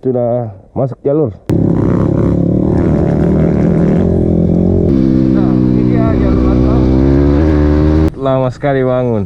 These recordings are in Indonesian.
sudah masuk jalur. Nah, ini dia jalur aspal. Lama sekali bangun.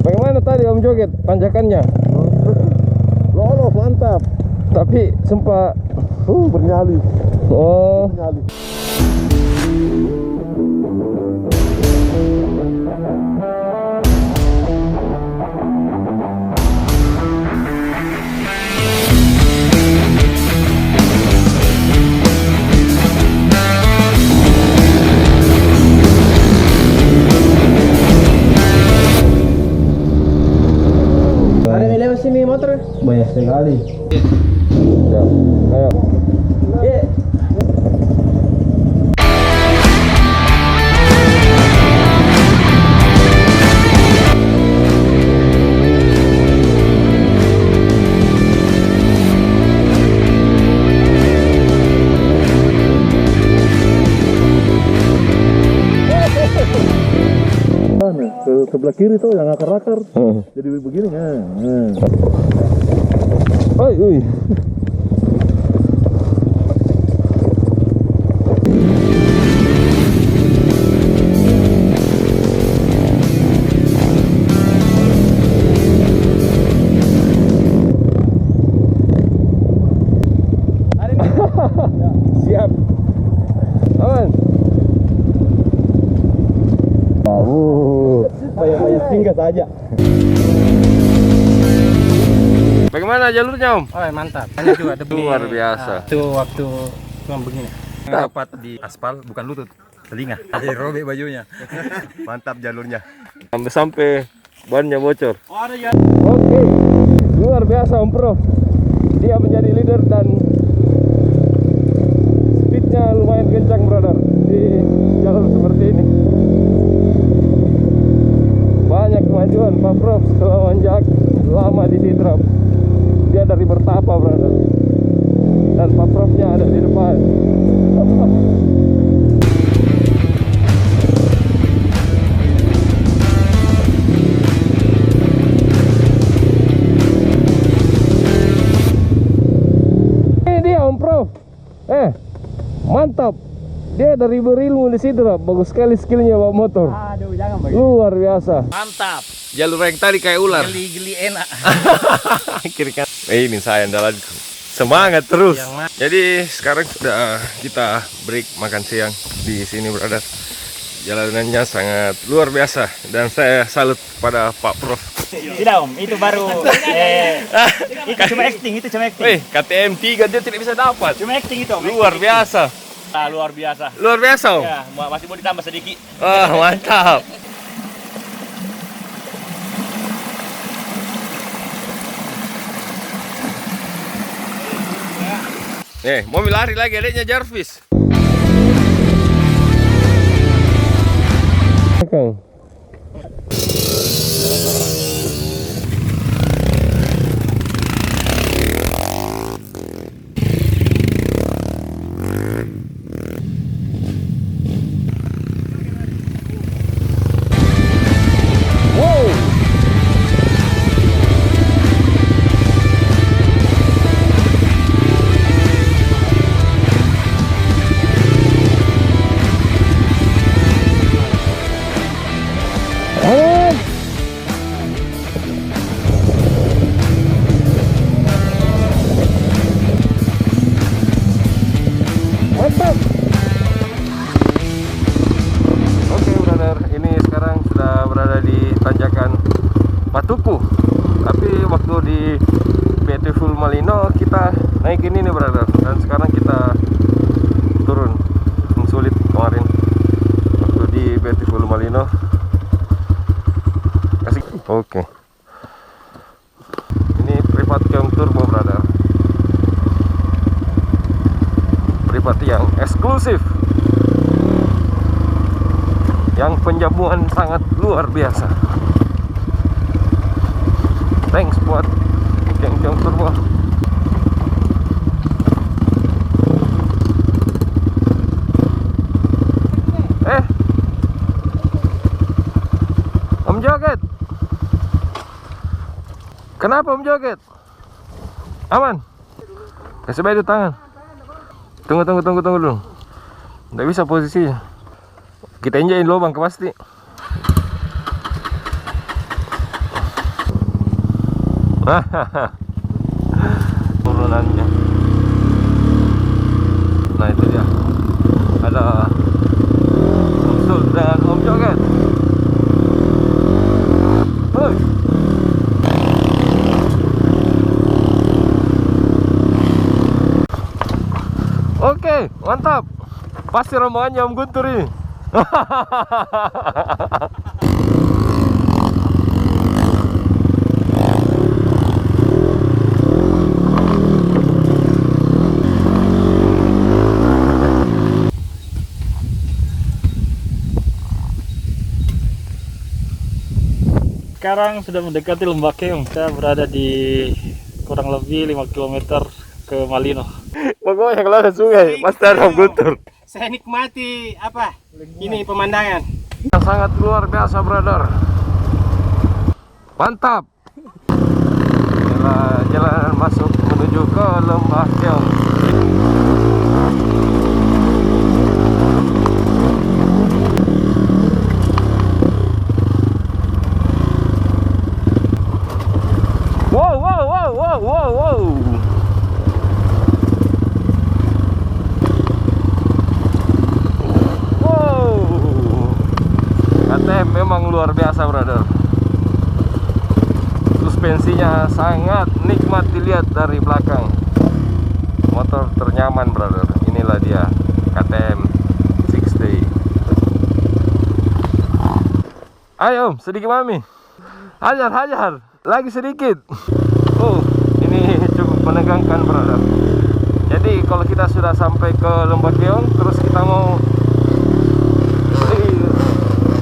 Bagaimana tadi Om Joget panjakannya? Lolos, mantap. Tapi sempat Bernyali. oh Bernyali. Ada yang lewat sini motor? Banyak sekali. ya. Ayo. Ke sebelah kiri tuh yang akar-akar. Jadi begini ya. Oi. Siap. Aman. Banyak singgah saja. Bagaimana jalurnya Om? Oh mantap. Hanya juga ada Luar biasa. Itu waktu cuma begini. Dapat di aspal bukan lutut, telinga. Jadi robek bajunya. Mantap jalurnya. Sampai bannya bocor. Oh ada ya. Oke, luar biasa Om Prof. Dia menjadi leader dan speednya lumayan kencang brother di jalur seperti ini. Banyak kemajuan Pak Prof setelah menjak lama di Sidrap. Dia dari bertapa brother. Dan Pak Profnya ada di depan. Ini dia Om Prof. Mantap. Dia dari berilmu di Sidrap. Bagus sekali skillnya bawa motor. Aduh jangan begitu. Luar biasa. Mantap. Jalur yang tadi kayak ular. Geli-geli enak. Kiri kan. Ini saya andalanku. Semangat terus. Yang Jadi sekarang sudah kita break makan siang di sini brother. Jalanannya sangat luar biasa dan saya salut pada Pak Prof. Tidak Om, itu baru itu cuma acting, itu cuma acting. Wih, KTM 3 dia tidak bisa dapat. Cuma acting itu Om. Luar biasa. Luar biasa. Luar biasa Om. Ya, masih mau ditambah sedikit. Wah, mantap. Mau lari lagi adiknya Jarvis. Kang. Tapi waktu di Beautiful Malino kita naikin ini brother, dan sekarang kita turun. Sulit kemarin waktu di Beautiful Malino. Kasih. Oke. Ini private Keong Turbo brother. Private yang eksklusif, yang penjamuan sangat luar biasa. Thanks buat Keong Turbo. Om joget. Kenapa Om joget? Aman? Kasih baik dulu tangan. Tunggu dulu. Nggak bisa posisinya. Kita injakin lubang ke pasti. Turunannya. Nah itu dia. Ada Om Sul dan Om joget. Oke, mantap. Pasti rombongannya Om Guntur ini. Sekarang sudah mendekati Lembah Keong. Saya berada di kurang lebih 5 km ke Malino. Pokoknya kalau ada sungai, pasti ada Om Guntur. Saya nikmati apa? Ini pemandangan. Sangat luar biasa, brother. Mantap. Jalan masuk menuju ke Lembah Keong. Wow. KTM memang luar biasa, brother. Suspensinya sangat nikmat dilihat dari belakang. Motor ternyaman, brother. Inilah dia KTM 6Day. Ayo Om, sedikit mami. Hajar. Lagi sedikit. Oh, ini cukup menegangkan, brother. Jadi kalau kita sudah sampai ke Lembah Keong, terus kita mau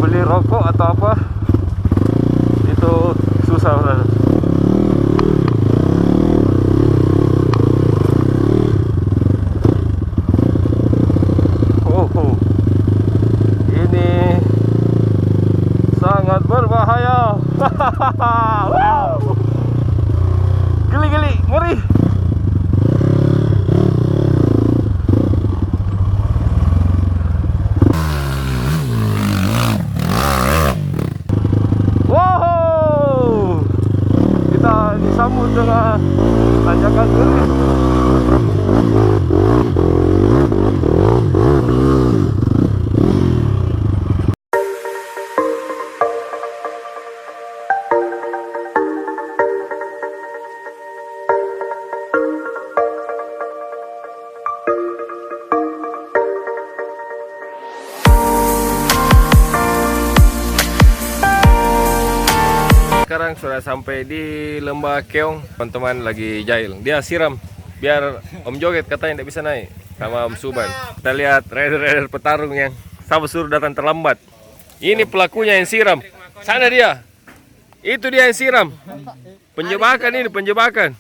beli rokok atau apa, itu susah, brother. Ini sangat berbahaya. Wow. Geli, ngeri. Wow, kita disambut dengan tanjakan geli. Sekarang sudah sampai di Lembah Keong. Teman-teman lagi jahil. Dia siram biar Om joget katanya tidak bisa naik sama Om Suban. Kita lihat rider-rider petarung yang sama suruh datang terlambat. Ini pelakunya yang siram. Sana dia. Itu dia yang siram. Penjebakan.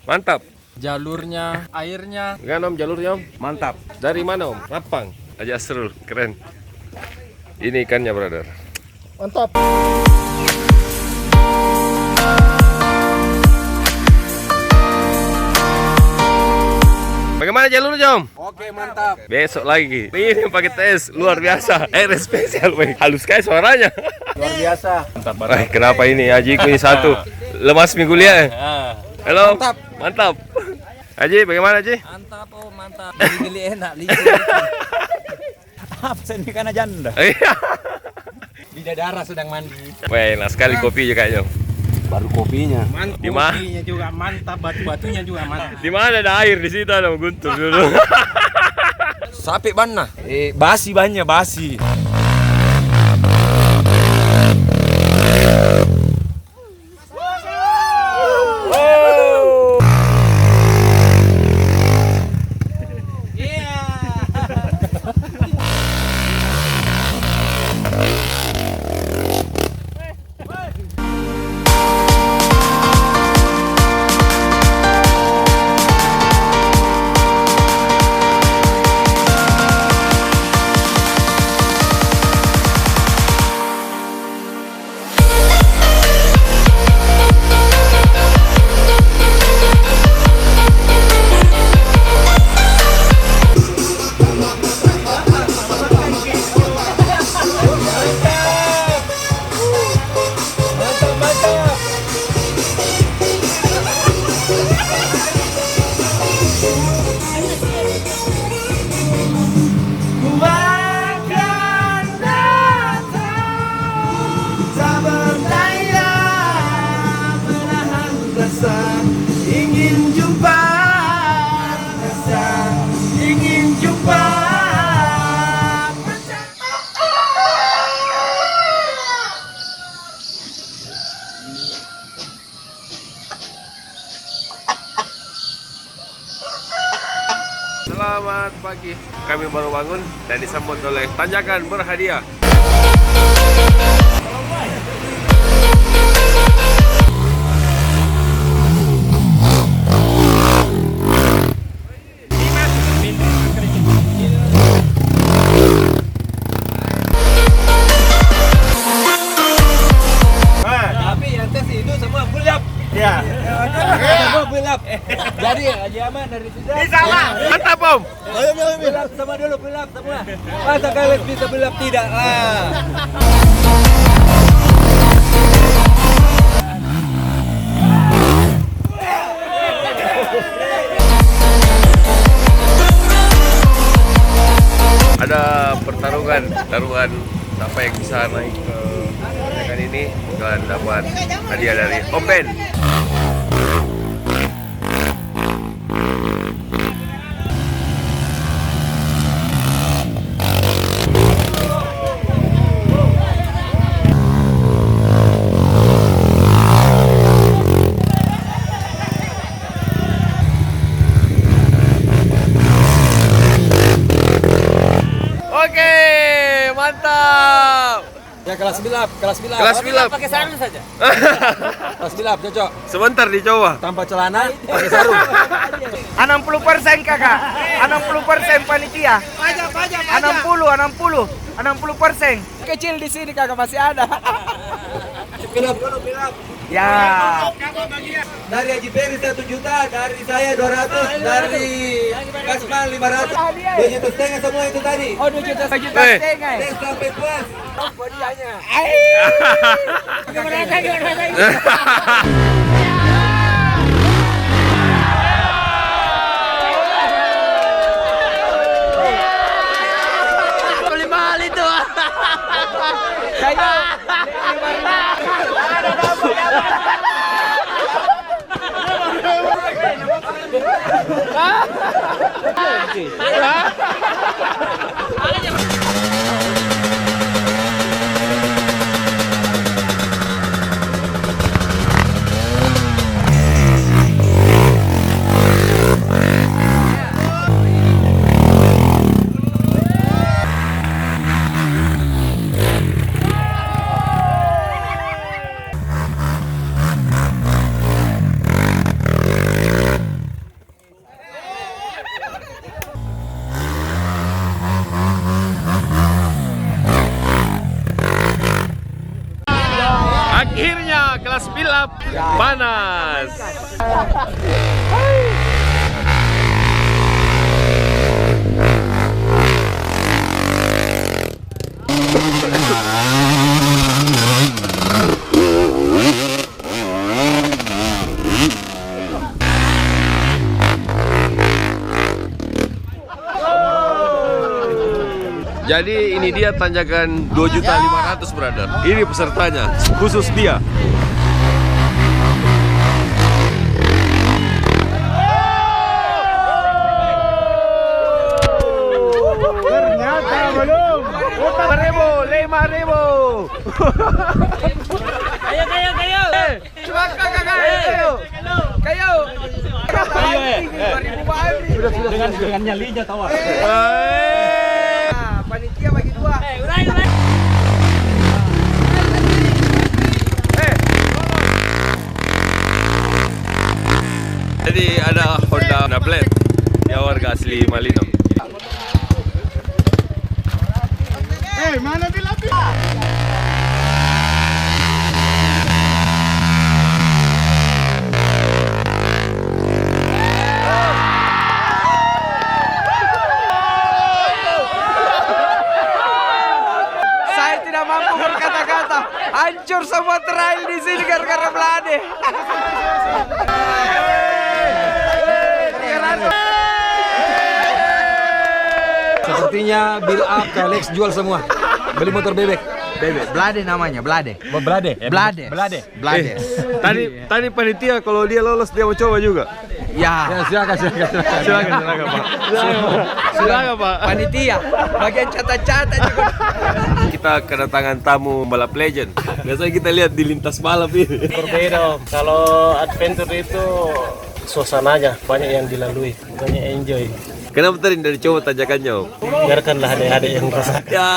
Mantap. Jalurnya, airnya. Gimana Om jalurnya Om? Mantap. Dari mana Om? Rapang. Aja seru, keren. Ini ikannya, brother. Mantap. Bagaimana jalur Om? Oke, mantap. Besok lagi. Ini pakai tes luar biasa. Air spesial, weh. Halus sekali suaranya. Luar biasa. Wah, kenapa ini Hajiku ini satu lemas minggu kuliah. Halo. Mantap. Haji, bagaimana Haji? Mantap, oh mantap. Gili enak, Apa ini karena janda? Iya. Bidadara sedang mandi. Wah, enak sekali kopi juga Om. Baru kopinya. Di mana? Kopinya juga mantap, batu-batunya juga mantap. Di mana ada air di situ ada Guntur dulu. Sapi mana? Basi banyak basi. Selamat pagi. Kami baru bangun dan disambut oleh tanjakan berhadiah. Tapi yang tes itu semua full up. Ya. Semua full up. Jadi Haji Aman dari situ. Mantap Om. Full up sama dulu full up semua. Masa kalian bisa full up tidak lah. Ada pertarungan siapa yang bisa naik ke tanjakan ini dan dapat hadiah dari Om Ben. Oke, mantap. Ya kelas bilap. Kelas bilap. Pakai sarung saja. Kelas bilap cocok. Sebentar dicoba. Tanpa celana, pakai sarung. 60% kakak, 60% panitia. 60%. Kecil di sini kakak masih ada. Bilap. Ya. Dari Haji Peri 1 juta, dari saya 200, dari Kasman 500, 2,5 juta semua itu tadi. Oh 2 juta Eh. setengah. Tes sampai puas. Hadiahnya. Akhirnya kelas bilap panas. Jadi ini dia tanjakan 2.500.000 brother. Ini pesertanya, khusus dia. Dengan nyalinya tawa. Panitia bagi dua. Jadi ada Honda Blade. Dia warga asli Malino. Saya tidak mampu berkata-kata. Hancur semua trail di sini gara-gara Blade. Sepertinya build up Alex jual semua. Beli motor bebek. Bebek. Blade namanya, Blade. Belade. Blade. Belade. Blade. Tadi panitia kalau dia lolos dia mau coba juga. Ya. Silakan Pak. Silakan Pak. Panitia. Bagian catat-catat juga. Kita kedatangan tamu balap legend. Biasanya kita lihat di lintas balap ini. Berbeda Om. Kalau adventure itu suasananya banyak yang dilalui, banyak enjoy. Kenapa tadi dari coba tanjakannya Om? Biarkanlah adik-adik yang merasa. Ya.